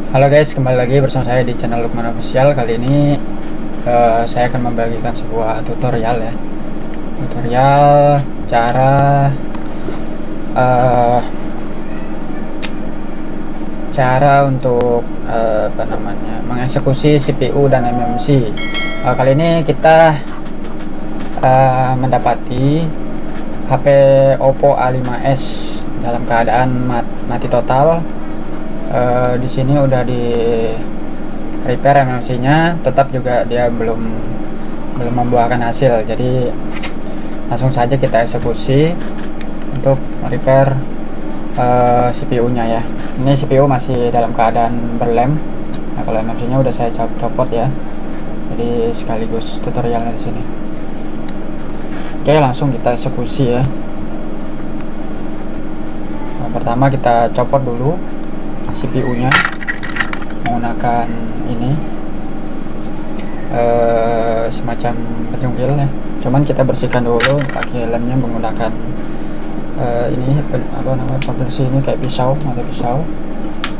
Halo guys, kembali lagi bersama saya di channel Lukman Official. Kali ini saya akan membagikan sebuah tutorial ya. Tutorial cara eh, untuk mengeksekusi CPU dan MMC. Kali ini kita mendapati HP Oppo A5s dalam keadaan mati total. Di sini udah di repair MMC-nya, tetap juga dia belum membuahkan hasil. Jadi langsung saja kita eksekusi untuk repair CPU-nya ya. Ini CPU masih dalam keadaan berlem. Nah, kalau MMC-nya udah saya copot ya. Jadi sekaligus tutorialnya di sini. Oke, langsung kita eksekusi ya. Nah, pertama kita copot dulu CPU-nya menggunakan ini semacam penjungkil ya. Cuman kita bersihkan dulu pakai lemnya menggunakan ini pembersih ini kayak pisau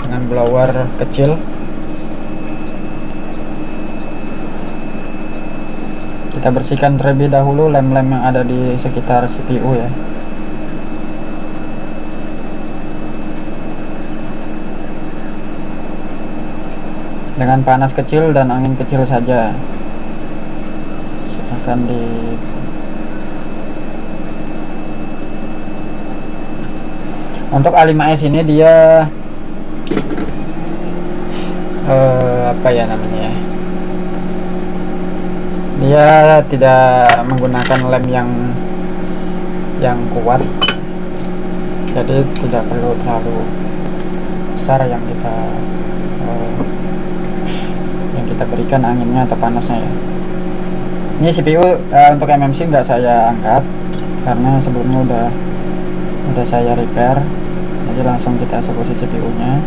dengan blower kecil. Kita bersihkan terlebih dahulu lem-lem yang ada di sekitar CPU ya. Dengan panas kecil dan angin kecil saja. Akan untuk A5s ini dia dia tidak menggunakan lem yang kuat, jadi tidak perlu terlalu besar yang kita berikan anginnya atau panasnya ya. Ini CPU untuk MMC nggak saya angkat karena sebelumnya udah saya repair, jadi langsung kita eksekusi CPU-nya.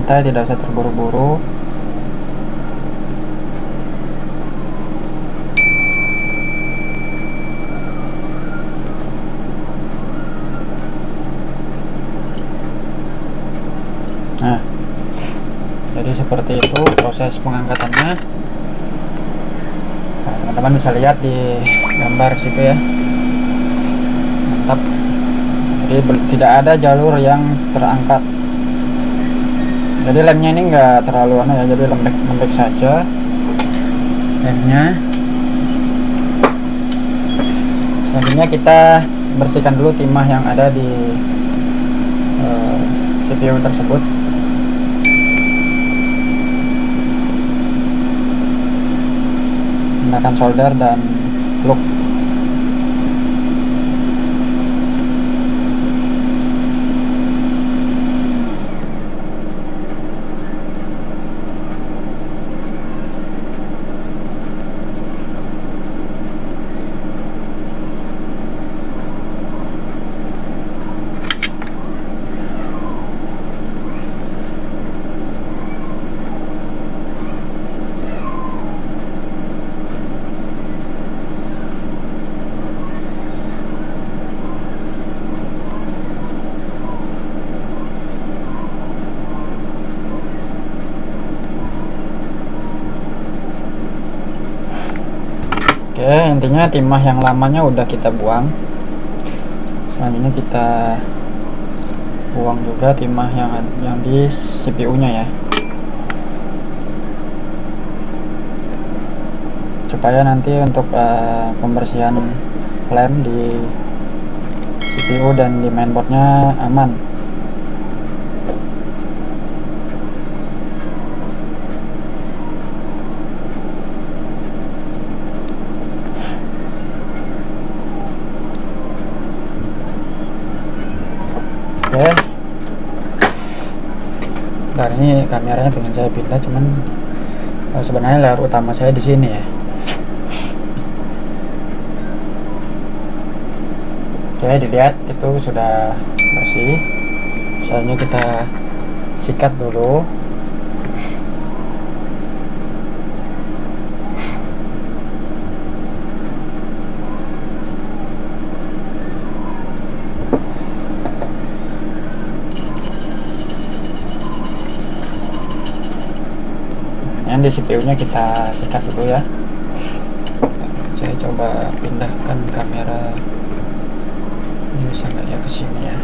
Santai, tidak usah terburu-buru. Nah, jadi seperti itu proses pengangkatannya. Nah, teman-teman bisa lihat di gambar situ ya. Mantap. Jadi tidak ada jalur yang terangkat. Jadi lemnya ini enggak terlalu ya, jadi lembek saja lemnya. Selanjutnya kita bersihkan dulu timah yang ada di CPU tersebut. Menggunakan solder dan plug. Oke, intinya timah yang lamanya udah kita buang. Selanjutnya kita buang juga timah yang di CPU-nya ya, supaya nanti untuk pembersihan lem di CPU dan di mainboardnya aman. ini kameranya pengen saya pindah, cuman sebenarnya layar utama saya di sini ya. Oke, dilihat itu sudah bersih. Misalnya kita sikat dulu. Yang di CPU nya kita sikat dulu ya. Saya coba pindahkan kamera, ini bisa nggak ya ke sini ya.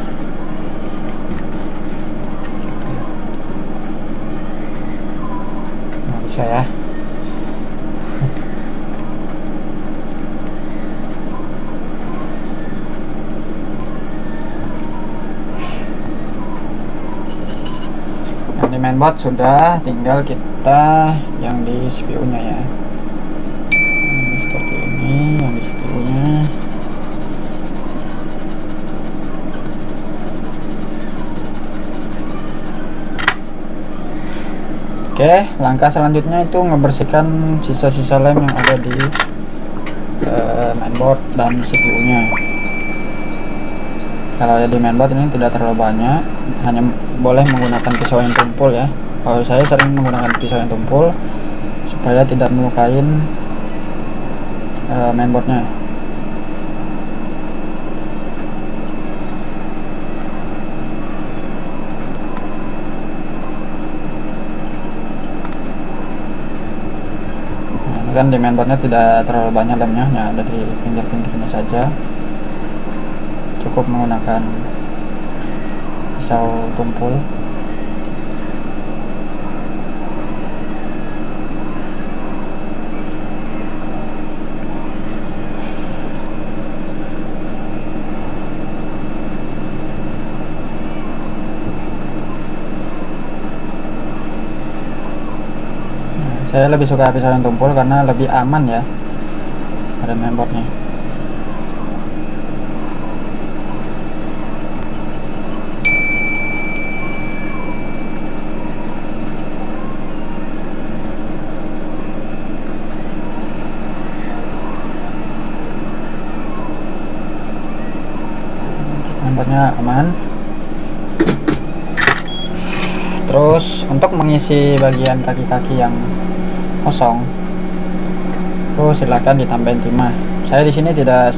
Nggak bisa ya. Yang di mainboard sudah, tinggal kita yang di CPU nya ya. Ini seperti ini yang di CPU nya. Oke, langkah selanjutnya itu ngebersihkan sisa-sisa lem yang ada di mainboard dan CPU nya. Kalau di mainboard ini tidak terlalu banyak, hanya boleh menggunakan pisau yang tumpul ya. Kalau saya sering menggunakan pisau yang tumpul supaya tidak melukain mainboardnya. Nah, ini kan di mainboardnya tidak terlalu banyak lemnya, hanya ada di pinggir-pinggirnya saja. Cukup menggunakan pisau tumpul. Saya lebih suka pisau yang tumpul karena lebih aman ya pada mainboardnya. Mainboardnya aman. Terus untuk mengisi bagian kaki-kaki yang kosong, silakan ditambahin timah. Saya di sini tidak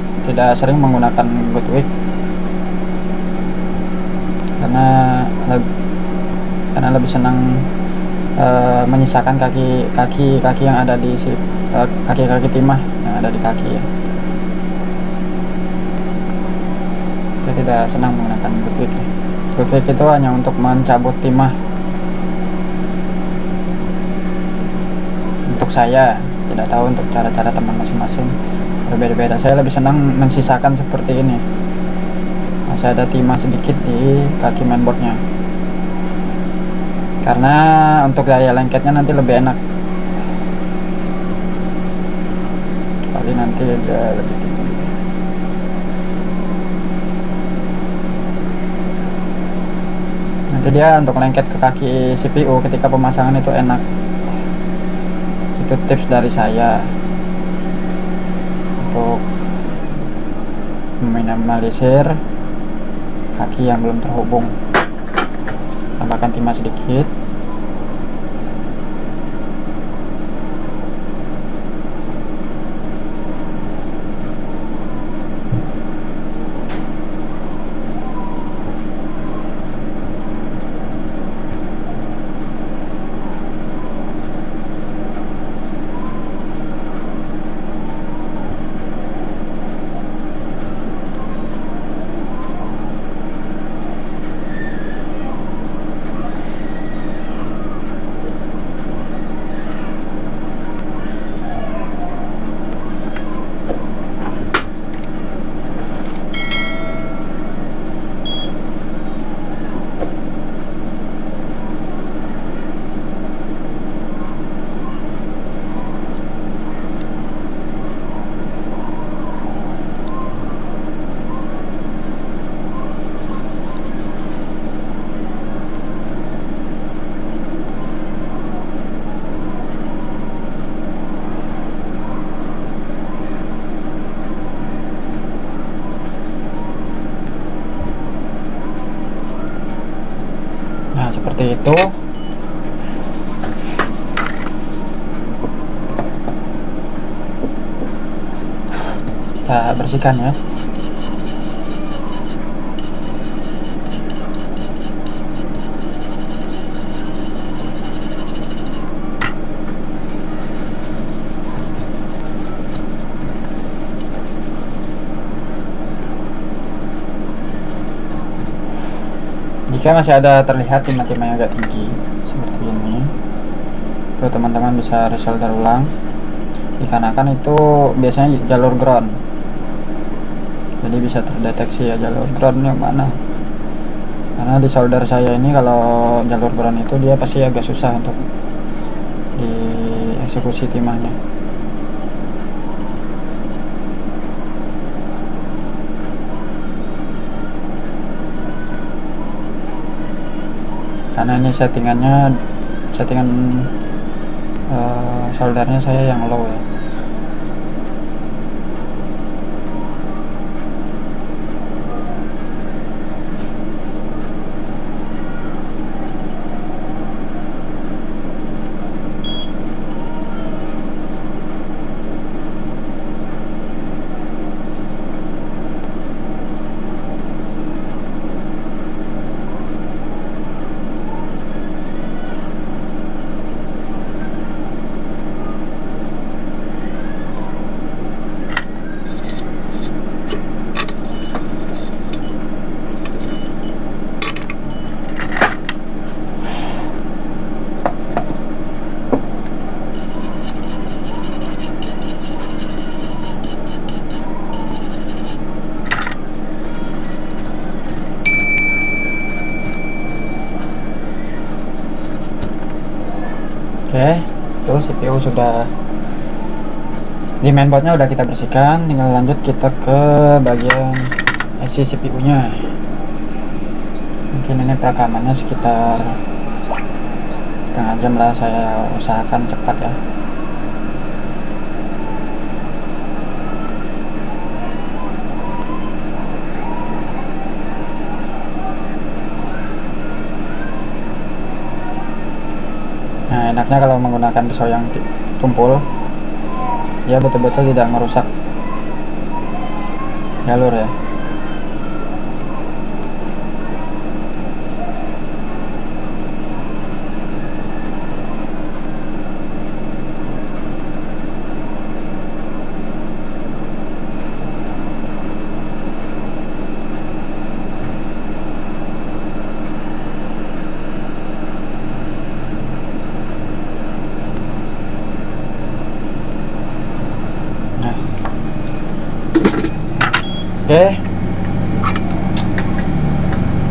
sering menggunakan Goodwick karena lebih senang menyisakan kaki yang ada di kaki-kaki timah yang ada di kaki ya. Saya tidak senang menggunakan Goodwick. Goodwick itu hanya untuk mencabut timah. Untuk saya, tidak tahu untuk cara-cara teman masing-masing berbeda-beda. Saya lebih senang mensisakan seperti ini. Masih ada timah sedikit di kaki mainboardnya, karena untuk daya lengketnya nanti lebih enak. Kali nanti ada lebih tinggi. Nanti dia untuk lengket ke kaki CPU ketika pemasangan itu enak. Itu tips dari saya untuk meminimalisir kaki yang belum terhubung. Tambahkan timah sedikit. itu. Kita bersihkan ya. Jika masih ada terlihat timah-timah yang agak tinggi seperti ini, itu teman-teman bisa resolder ulang, dikarenakan itu biasanya jalur ground, jadi bisa terdeteksi ya jalur ground yang mana. Karena di solder saya ini kalau jalur ground itu dia pasti agak susah untuk dieksekusi timahnya. Karena ini settingan soldernya saya yang low ya. Oke, tuh CPU sudah di mainboardnya udah kita bersihkan. Tinggal lanjut kita ke bagian IC CPU nya. Mungkin ini perekamannya sekitar setengah jam lah, saya usahakan cepat ya. Nah, enaknya kalau menggunakan pisau yang tumpul, dia betul-betul tidak merusak jalur ya. Oke,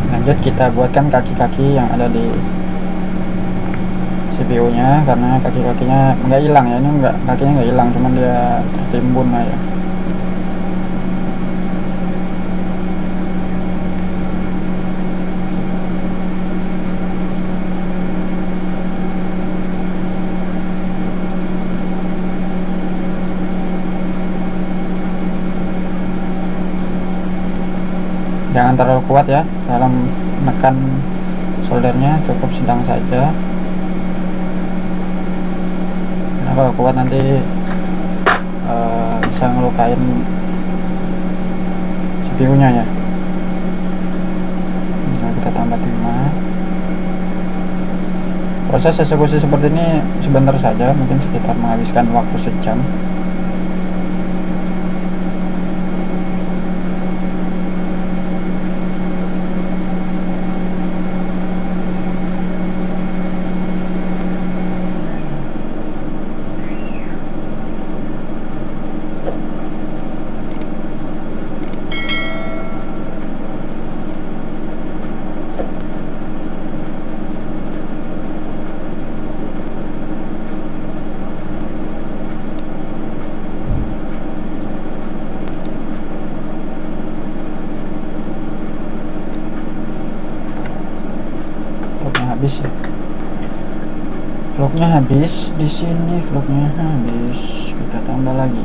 lanjut kita buatkan kaki-kaki yang ada di CPU nya, karena kaki-kakinya nggak hilang ya, ini kakinya nggak hilang, cuman dia tertimbun aja. Jangan terlalu kuat ya dalam menekan soldernya, cukup sedang saja. Karena kalau kuat nanti bisa ngelukain CPU nya ya. Nah, kita tambah timah. Proses eksekusi seperti ini sebentar saja, mungkin sekitar menghabiskan waktu sejam. Habis ya, vlognya habis di sini, vlognya habis, kita tambah lagi.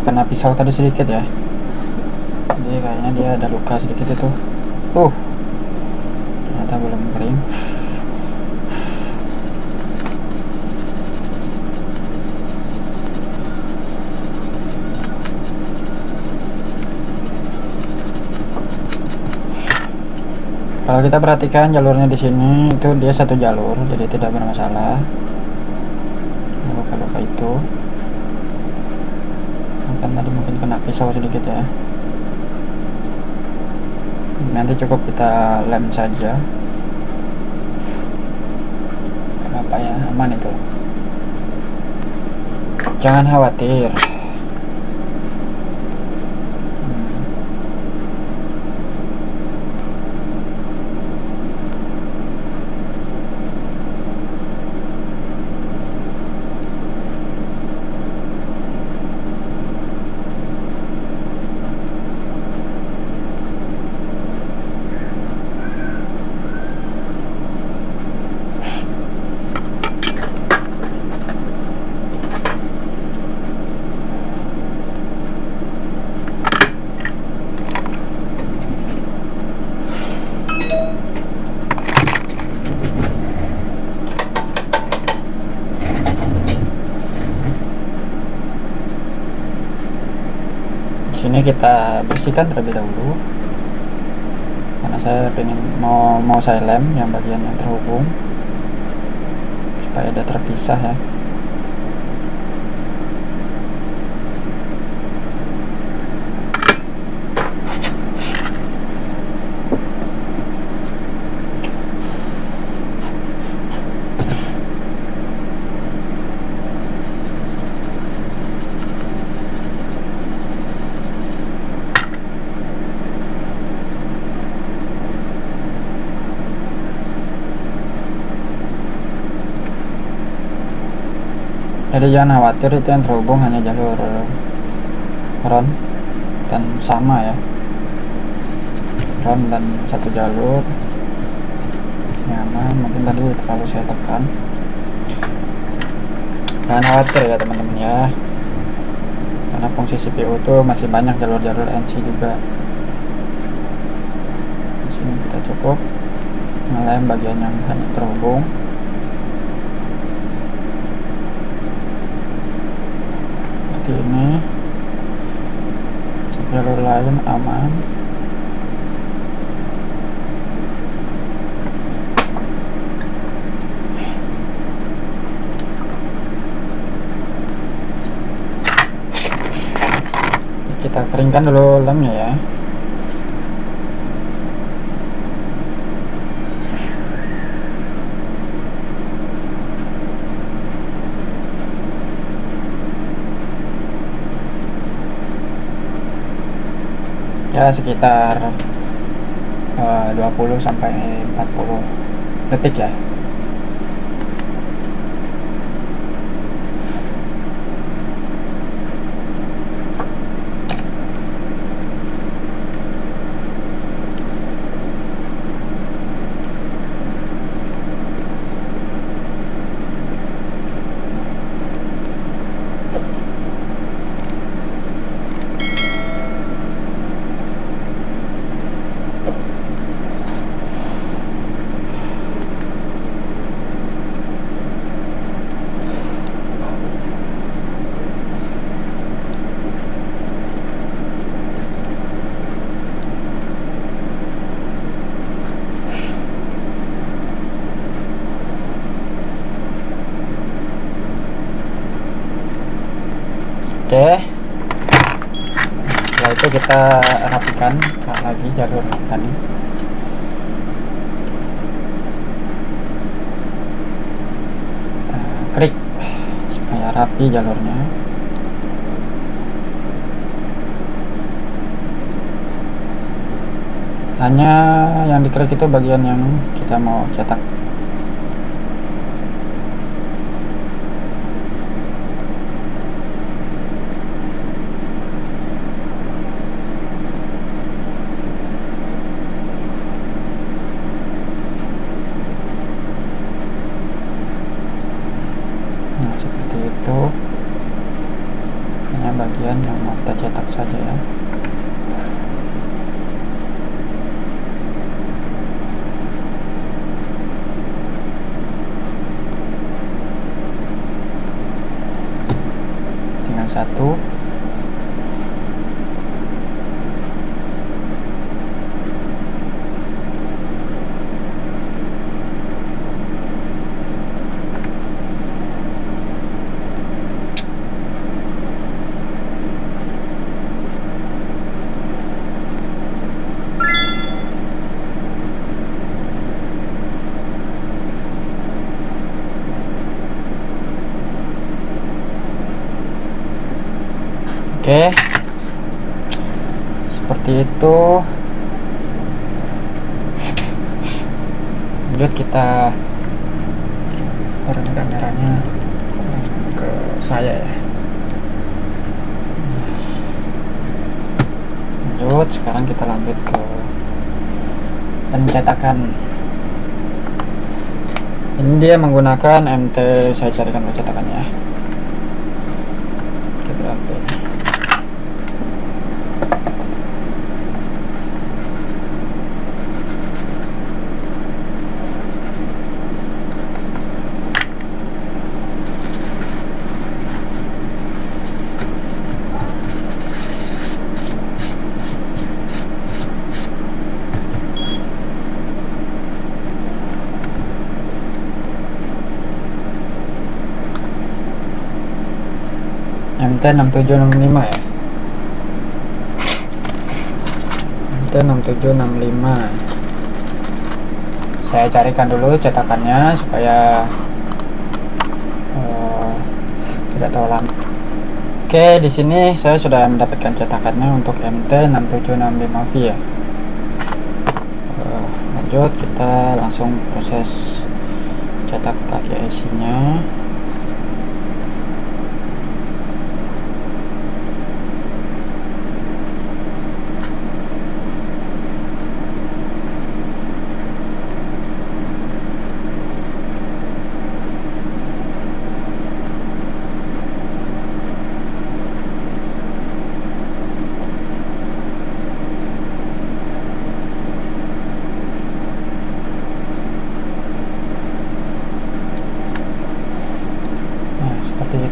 kena pisau tadi sedikit ya, jadi kayaknya dia ada luka sedikit itu. Ternyata belum kering. Kalau kita perhatikan jalurnya di sini itu dia satu jalur, jadi tidak bermasalah. Luka-luka itu kan tadi mungkin kena pisau sedikit ya. Nanti cukup kita lem saja. Apa ya, aman itu. Jangan khawatir. Sini kita bersihkan terlebih dahulu, karena saya pengen mau saya lem yang bagian yang terhubung supaya ada terpisah ya. Jadi jangan khawatir, itu yang terhubung hanya jalur ron dan sama ya, ron dan satu jalur nyaman. Mungkin tadi terlalu saya tekan. Jangan khawatir ya teman-teman ya, karena fungsi CPU itu masih banyak jalur-jalur NC juga. Di sini kita cukup ngelem bagian yang hanya terhubung. Ini jalur lain aman. Kita keringkan dulu lemnya ya. Ya sekitar 20 sampai 40 detik ya. Oke, setelah itu kita rapikan lagi jalur tadi. Kita klik supaya rapi jalurnya. Hanya yang diklik itu bagian yang kita mau cetak. hanya bagian yang mau kita cetak saja ya. Tinggal satu. Oke, seperti itu. Lanjut kita turun kameranya ke saya ya. Lanjut, sekarang kita lanjut ke pencetakan. Ini dia menggunakan MT. Saya carikan pencetakannya. Oke, berapa ini? MT 6765 ya. MT 6765. Saya carikan dulu cetakannya supaya tidak terlalu lama. Oke, di sini saya sudah mendapatkan cetakannya untuk MT 6765V ya. Lanjut kita langsung proses cetak kaki IC-nya.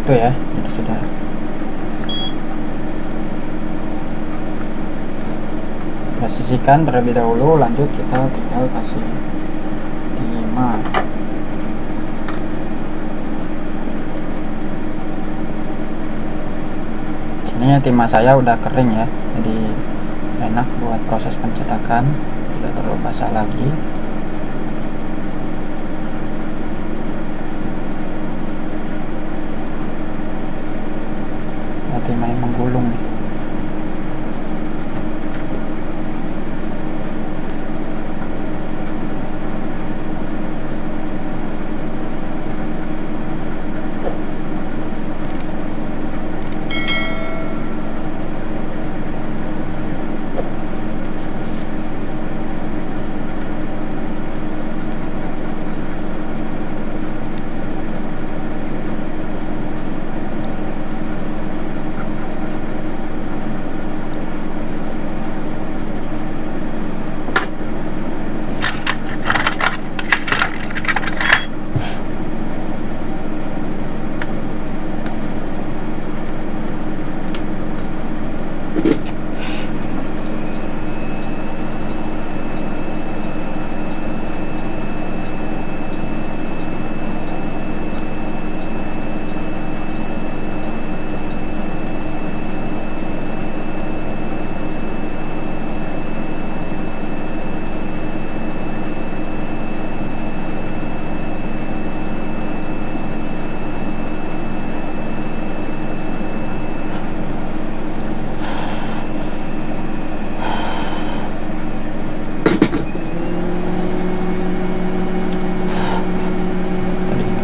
Itu ya, sudah sisihkan terlebih dahulu. Lanjut kita tinggal kasih timah. Sini timah saya udah kering ya, jadi enak buat proses pencetakan, tidak terlalu basah lagi. Main menggulung nih.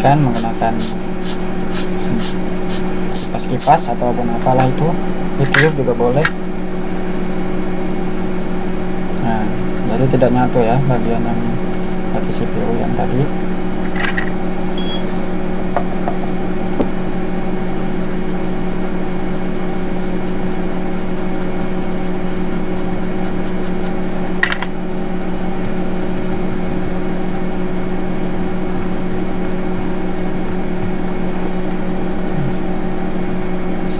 Kan menggunakan kipas ataupun apalah itu, ditiup juga boleh. Nah, jadi tidak nyatu ya bagian yang bagi CPU yang tadi.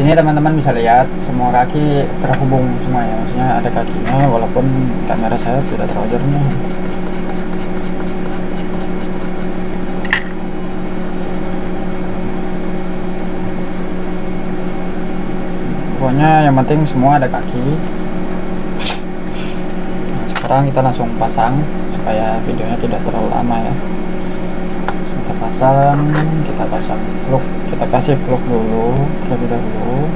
sini teman-teman bisa lihat semua kaki terhubung semua ya, maksudnya ada kakinya walaupun kamera saya tidak terlalu jernih. Pokoknya yang penting semua ada kaki. Nah, sekarang kita langsung pasang supaya videonya tidak terlalu lama ya. Kita pasang vlog, kita kasih vlog dulu terlebih dahulu.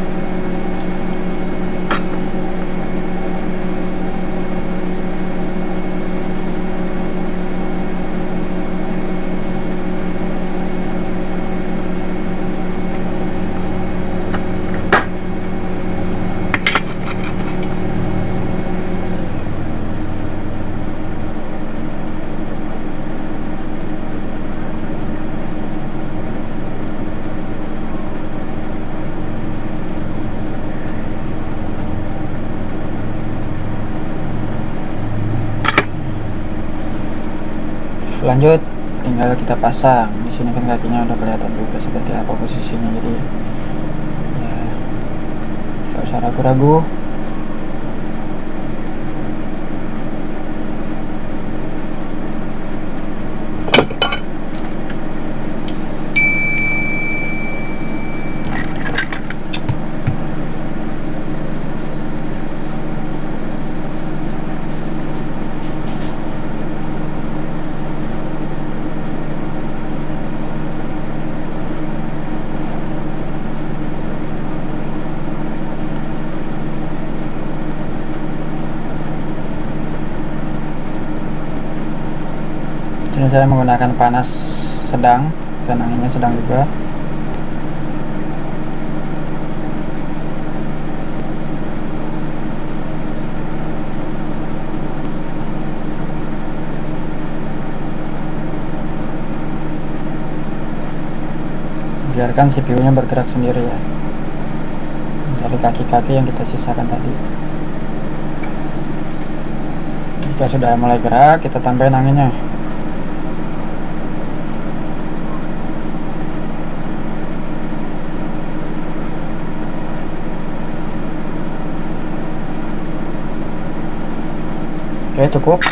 Lanjut tinggal kita pasang. Di sini kan kakinya udah kelihatan juga seperti apa posisinya, jadi ya nggak usah ragu-ragu. Ini saya menggunakan panas sedang dan anginnya sedang juga. Biarkan CPU-nya bergerak sendiri ya, dari kaki-kaki yang kita sisakan tadi. Jika sudah mulai gerak, kita tambahin anginnya. Oke, cukup.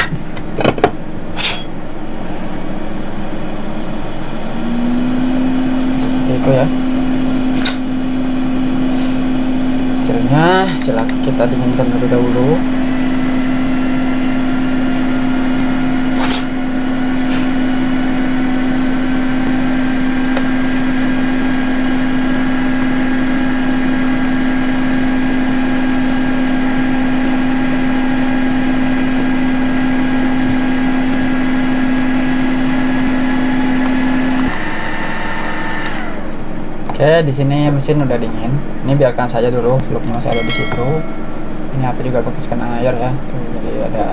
Seperti itu ya. Hasilnya silakan kita dinginkan terlebih dahulu. Oke, di sini mesin udah dingin. Ini biarkan saja dulu, vlognya masih ada di situ. Ini HP juga bekas kena air ya. Tuh, jadi ada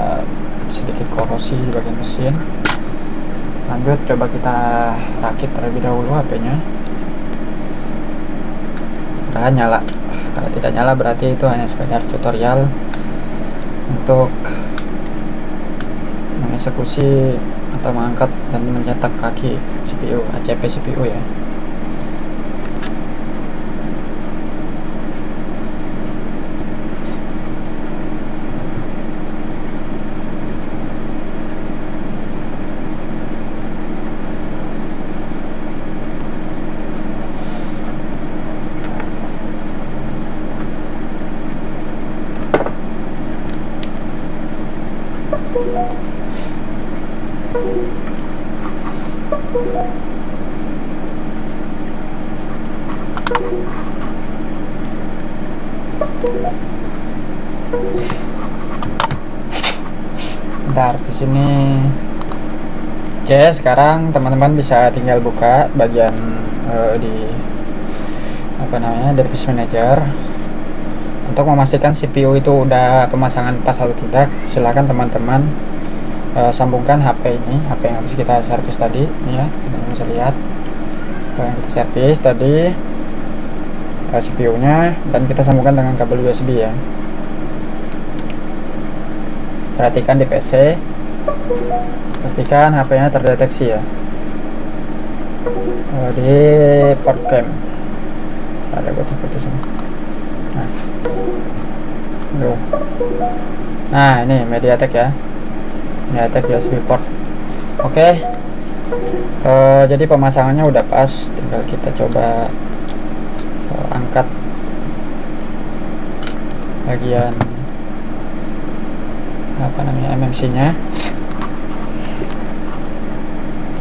sedikit korosi di bagian mesin. Lanjut, coba kita rakit terlebih dahulu HP-nya. Udah nyala. Kalau tidak nyala berarti itu hanya sekedar tutorial untuk mengeksekusi atau mengangkat dan mencetak kaki CPU, ACP CPU ya. Bentar di sini. Oke, sekarang teman-teman bisa tinggal buka bagian di apa namanya, device manager. Untuk memastikan CPU itu udah pemasangan pas atau tidak, silahkan teman-teman sambungkan HP ini, HP yang habis kita servis tadi, ini ya, teman-teman bisa lihat yang kita servis tadi CPU-nya, dan kita sambungkan dengan kabel USB ya. Perhatikan di PC, pastikan HP-nya terdeteksi ya di port cam. Ada gue putus ini. Nah ini MediaTek ya, MediaTek USB port. Oke. Jadi pemasangannya udah pas, tinggal kita coba angkat bagian apa namanya MMC nya,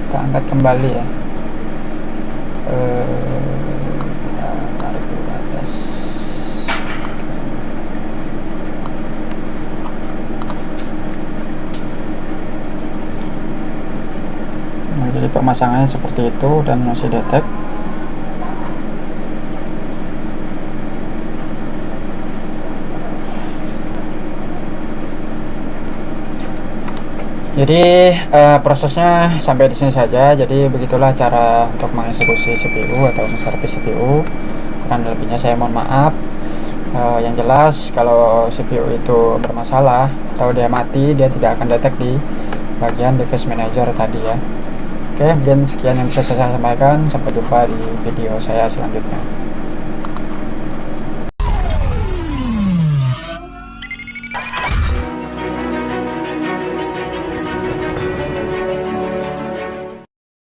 kita angkat kembali ya. Tarik dulu ke atas. Nah, jadi pemasangannya seperti itu dan masih detek. Jadi prosesnya sampai di sini saja. Jadi begitulah cara untuk mengeksekusi CPU atau menservis CPU. Kurang lebihnya saya mohon maaf. Yang jelas kalau CPU itu bermasalah atau dia mati, dia tidak akan detect di bagian device manager tadi ya. Oke, mungkin sekian yang bisa saya sampaikan. Sampai jumpa di video saya selanjutnya.